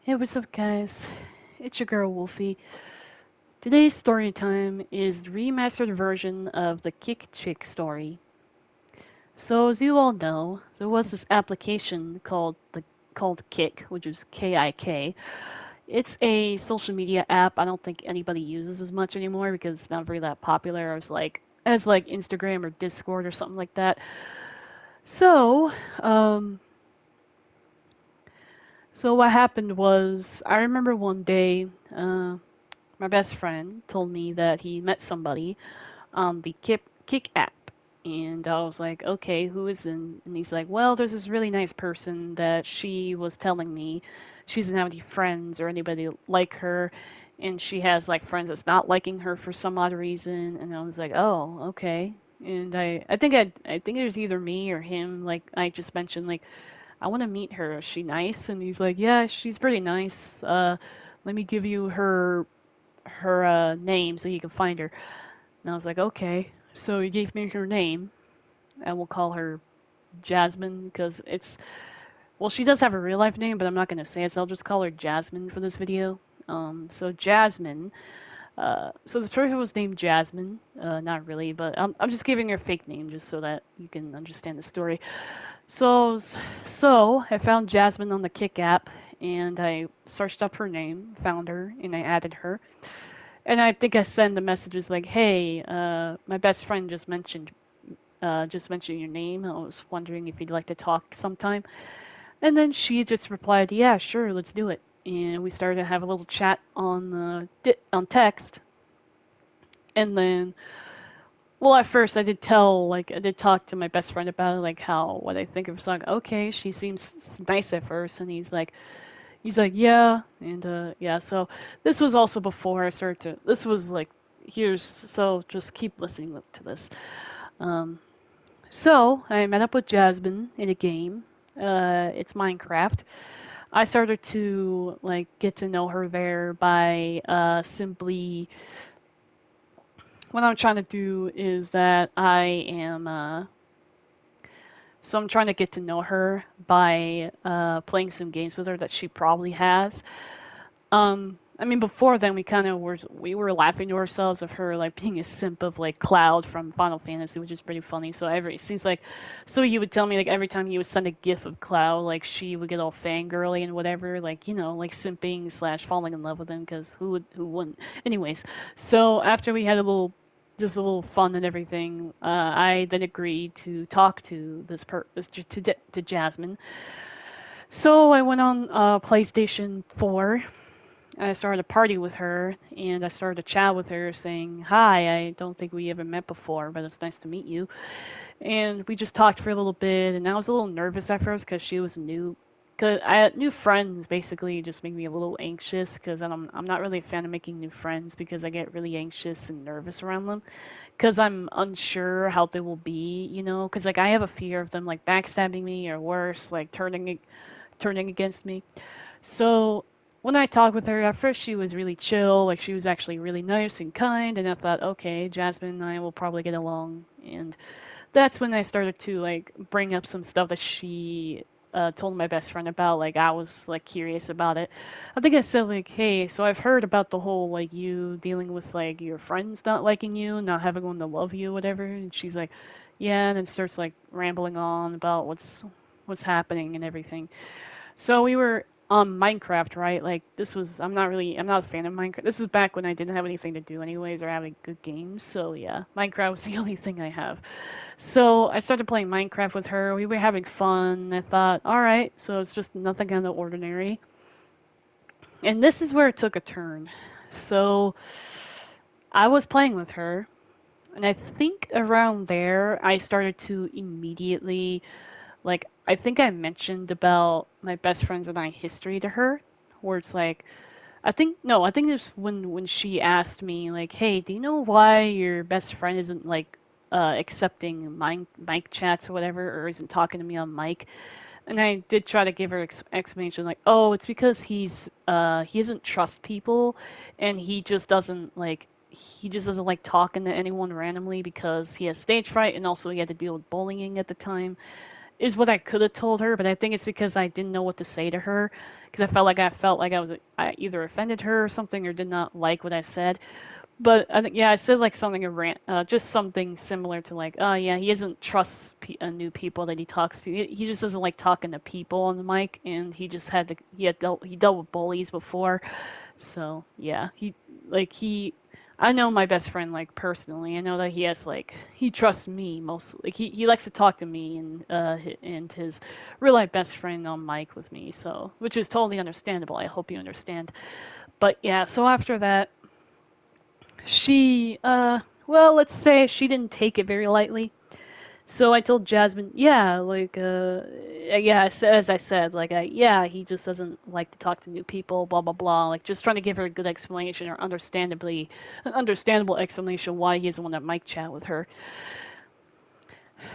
Hey, what's up, guys? It's your girl Wolfy. Today's story time is the remastered version of the Kick Chick story. So, as you all know, there was this application called Kick, which is Kik. It's a social media app. I don't think anybody uses as much anymore because it's not very that popular as like Instagram or Discord or something like that. So, um, so what happened was I remember one day. My best friend told me that he met somebody on the Kick app. And I was like, okay, who is in? And he's like, well, there's this really nice person that she was telling me she doesn't have any friends or anybody like her. And she has like friends that's not liking her for some odd reason. And I was like, oh, okay. And I think it was either me or him. Like I just mentioned, like I want to meet her. Is she nice? And he's like, yeah, she's pretty nice. Let me give you her name so you can find her. And I was like, okay. So he gave me her name, and we'll call her Jasmine because well, she does have a real life name, but I'm not gonna say it, so I'll just call her Jasmine for this video. So Jasmine. So this person was named Jasmine. Not really, but I'm just giving her a fake name just so that you can understand the story. So, so I found Jasmine on the Kick app, and I searched up her name, found her, and I added her. And I think I send the messages like, "Hey, my best friend just mentioned your name. I was wondering if you'd like to talk sometime." And then she just replied, "Yeah, sure, let's do it." And we started to have a little chat on text. And then, well, at first I did talk to my best friend about it, like how what I think of her. So like, okay, she seems nice at first, and he's like, yeah, and yeah. So this was also before I started to. This was like, here's so just keep listening to this. Um, so I met up with Jasmine in a game. It's Minecraft. I started to like get to know her there by simply what I'm trying to do is that I'm trying to get to know her by playing some games with her that she probably has. I mean, before then we were laughing to ourselves of her like being a simp of like Cloud from Final Fantasy, which is pretty funny. So it seems like, so he would tell me like every time he would send a GIF of Cloud, like she would get all fangirly and whatever, like like simping slash falling in love with him because who wouldn't? Anyways, so after we had a little fun and everything, I then agreed to talk to to Jasmine. So I went on PlayStation 4. I started a party with her, and I started to chat with her, saying, "Hi, I don't think we ever met before, but it's nice to meet you." And we just talked for a little bit, and I was a little nervous at first because she was new. Cause I had new friends basically just make me a little anxious because I'm not really a fan of making new friends because I get really anxious and nervous around them because I'm unsure how they will be, because like I have a fear of them like backstabbing me or worse, like turning against me. So when I talked with her, at first she was really chill, like she was actually really nice and kind, and I thought, okay, Jasmine and I will probably get along. And that's when I started to like bring up some stuff that she told my best friend about. Like I was like curious about it. I think I said like, hey, so I've heard about the whole like you dealing with like your friends not liking you, not having one to love you, whatever. And she's like, yeah, and then starts like rambling on about what's happening and everything. So we were on Minecraft, right? Like I'm not a fan of Minecraft. This was back when I didn't have anything to do anyways or having good games. So yeah, Minecraft was the only thing I have. So I started playing Minecraft with her. We were having fun. I thought, all right, so it's just nothing out of the ordinary. And this is where it took a turn. So I was playing with her, and I think around there I started to immediately like I think I mentioned about my best friends and I history to her, where it's like I think there's when she asked me like, "Hey, do you know why your best friend isn't like accepting mic chats or whatever, or isn't talking to me on mic?" And I did try to give her explanation like, "Oh, it's because he doesn't trust people, and he just doesn't like talking to anyone randomly because he has stage fright, and also he had to deal with bullying at the time." is what I could have told her, but I think it's because I didn't know what to say to her because I felt like I either offended her or something or did not like what I said. But I think yeah, I said like something just something similar to like, oh yeah, he doesn't trust new people that he talks to. He just doesn't like talking to people on the mic, and he dealt with bullies before, so yeah, I know my best friend like personally. I know that he trusts me mostly. Like he likes to talk to me and his real life best friend on mic with me. So which is totally understandable. I hope you understand. But yeah, so after that, she well, let's say she didn't take it very lightly. So I told Jasmine, yeah, yeah, as I said, yeah, he just doesn't like to talk to new people, blah blah blah. Like just trying to give her a good explanation or an understandable explanation why he doesn't want to mic chat with her.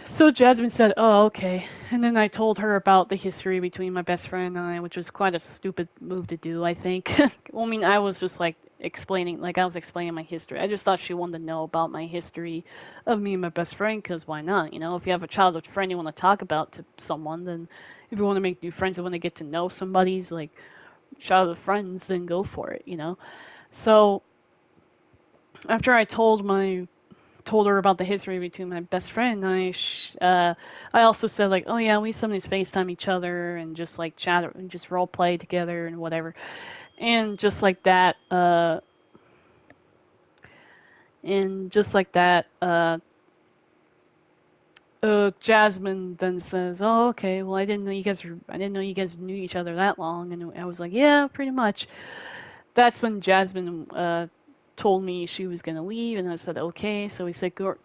So Jasmine said, "Oh, okay." And then I told her about the history between my best friend and I, which was quite a stupid move to do, I think. Well, I mean, I was just I was explaining my history. I just thought she wanted to know about my history of me and my best friend, because why not? You know, if you have a childhood friend you want to talk about to someone, then if you want to make new friends and want to get to know somebody's like childhood friends, then go for it, you know? So after told her about the history between my best friend, I also said like, oh yeah, we sometimes FaceTime each other and just like chat and just role play together and whatever. And just like that, and just like that, Jasmine then says, "Oh, okay. Well, I didn't know you guys knew each other that long." And I was like, "Yeah, pretty much." That's when Jasmine told me she was gonna leave, and I said, "Okay." So said our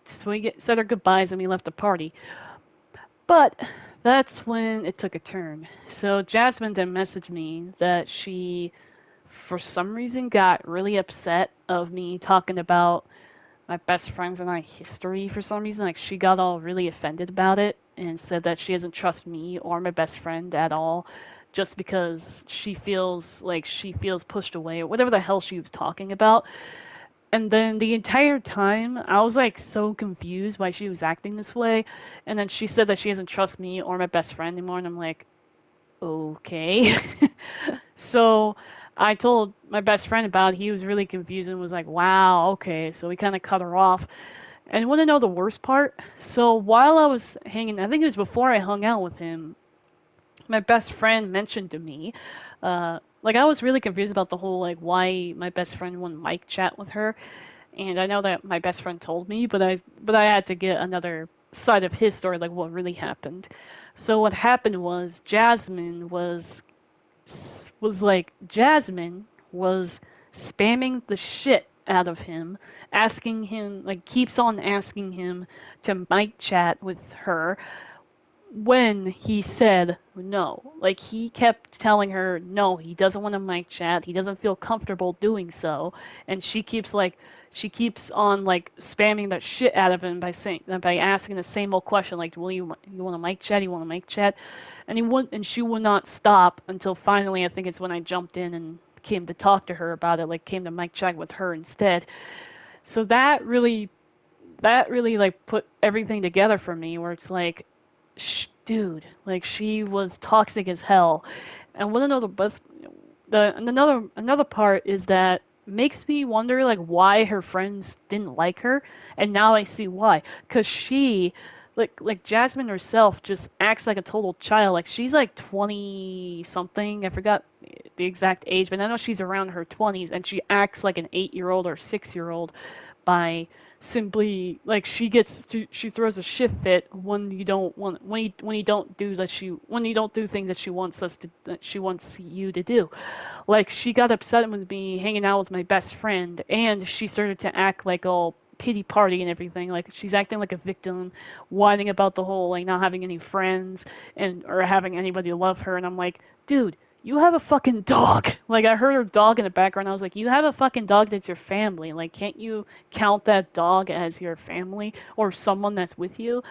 goodbyes, and we left the party. But that's when it took a turn. So Jasmine then messaged me that she, for some reason, got really upset of me talking about my best friends and I history for some reason. Like she got all really offended about it and said that she doesn't trust me or my best friend at all just because she feels pushed away or whatever the hell she was talking about. And then the entire time, I was like so confused why she was acting this way. And then she said that she doesn't trust me or my best friend anymore. And I'm like, okay. So I told my best friend about it. He was really confused and was like, wow, okay. So we kind of cut her off. And you want to know the worst part? So while I was hanging, I think it was before I hung out with him, my best friend mentioned to me, like I was really confused about the whole like why my best friend wouldn't mic chat with her. And I know that my best friend told me, but I had to get another side of his story, like what really happened. So what happened was Jasmine was spamming the shit out of him, asking him like keeps on asking him to mic chat with her when he said no. Like he kept telling her no, he doesn't want to mic chat. He doesn't feel comfortable doing so, and she keeps on like spamming that shit out of him by asking the same old question like, "Will you want to mic chat? You want to mic chat?" And she would not stop until finally I think it's when I jumped in and came to talk to her about it, like came to mic chat with her instead. So that really like put everything together for me where it's like dude, like she was toxic as hell. And one of the best, the another part is that makes me wonder like why her friends didn't like her, and now I see why. Cause she, like Jasmine herself, just acts like a total child. Like she's like 20 something. I forgot the exact age, but I know she's around her 20s, and she acts like an 8-year-old or 6-year-old by simply like she throws a shit fit when you don't want when you don't do when you don't do things that she wants you to do. Like she got upset with me hanging out with my best friend, and she started to act like all pity party and everything. Like she's acting like a victim, whining about the whole like not having any friends and or having anybody love her. And I'm like, dude, you have a fucking dog. Like I heard her dog in the background. I was like, you have a fucking dog that's your family. Like can't you count that dog as your family or someone that's with you?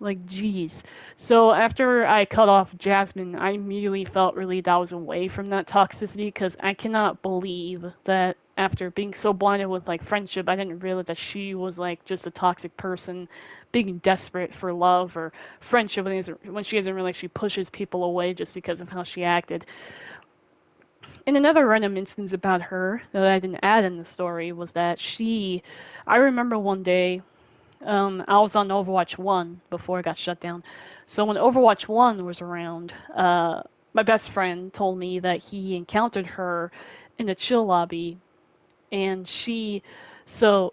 Like, geez. So after I cut off Jasmine, I immediately felt really that I was away from that toxicity because I cannot believe that. after being so blinded with like friendship, I didn't realize that she was like just a toxic person, being desperate for love or friendship when she doesn't realize she pushes people away just because of how she acted. And another random instance about her that I didn't add in the story was that I remember one day, I was on Overwatch 1 before it got shut down. So when Overwatch 1 was around, my best friend told me that he encountered her in a chill lobby, and so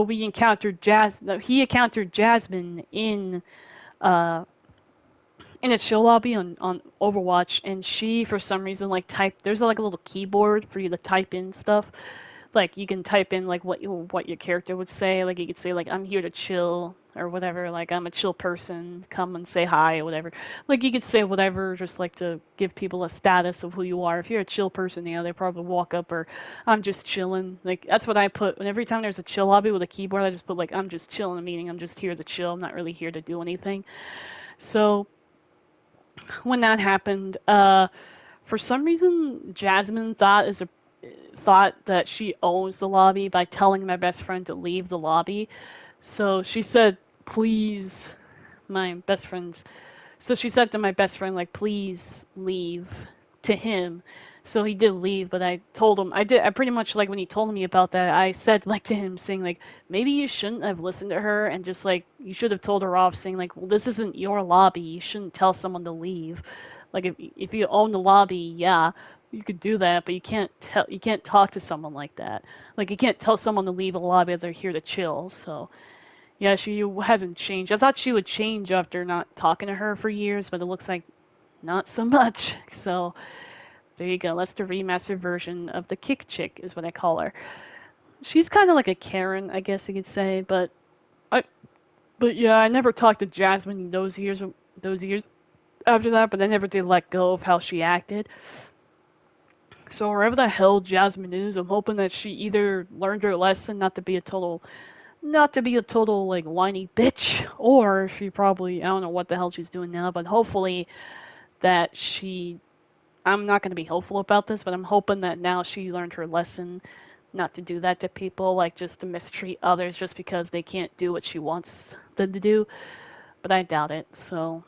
we encountered no, he encountered Jasmine uh, in a chill lobby on Overwatch, and she for some reason like typed. There's like a little keyboard for you to type in stuff. Like you can type in like what your character would say. Like you could say like I'm here to chill or whatever. Like I'm a chill person. Come and say hi or whatever. Like you could say whatever, just like to give people a status of who you are. If you're a chill person, they probably walk up or I'm just chilling. Like that's what I put. And every time there's a chill lobby with a keyboard, I just put like I'm just chilling, meaning I'm just here to chill. I'm not really here to do anything. So when that happened, for some reason, Jasmine thought that she owns the lobby by telling my best friend to leave the lobby. So she said, "Please, my best friend's." So she said to my best friend, like, "Please leave," to him. So he did leave, but I told him I pretty much like when he told me about that, I said like to him saying like maybe you shouldn't have listened to her and just like you should have told her off saying like, well, this isn't your lobby. You shouldn't tell someone to leave. Like if you own the lobby, yeah, you could do that, but you can't talk to someone like that. Like you can't tell someone to leave a lobby if they're here to chill. So yeah, she hasn't changed. I thought she would change after not talking to her for years, but it looks like not so much. So there you go. That's the remastered version of the Kick Chick, is what I call her. She's kind of like a Karen, I guess you could say, I, but yeah, I never talked to Jasmine those years after that, but I never did let go of how she acted. So wherever the hell Jasmine is, I'm hoping that she either learned her lesson not to be a total like whiny bitch, or she probably I don't know what the hell she's doing now, but hopefully that she I'm not going to be hopeful about this, but I'm hoping that now she learned her lesson not to do that to people, like just to mistreat others just because they can't do what she wants them to do. But I doubt it. So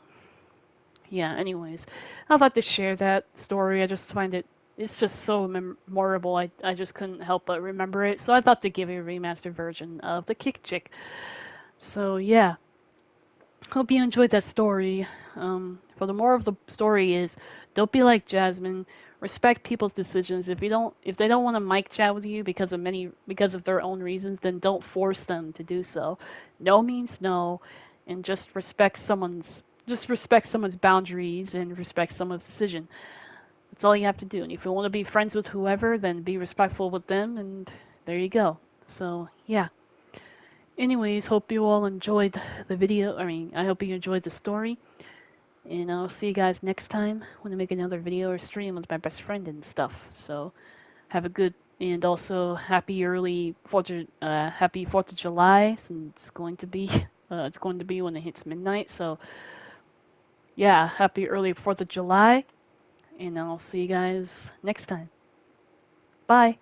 yeah. Anyways, I'd like to share that story. I just find it's just so memorable. I just couldn't help but remember it. So I thought to give you a remastered version of the Kick Chick. So yeah, hope you enjoyed that story. For the moral of the story is, don't be like Jasmine. Respect people's decisions. If they don't want to mic chat with you because of their own reasons, then don't force them to do so. No means no, and just respect someone's boundaries and respect someone's decision. That's all you have to do. And if you want to be friends with whoever, then be respectful with them, and there you go. So yeah. Anyways, hope you all enjoyed the video. I hope you enjoyed the story. And I'll see you guys next time when I make another video or stream with my best friend and stuff. So have a good and also happy 4th of July, since it's going to be when it hits midnight. So yeah, happy early 4th of July, and I'll see you guys next time. Bye.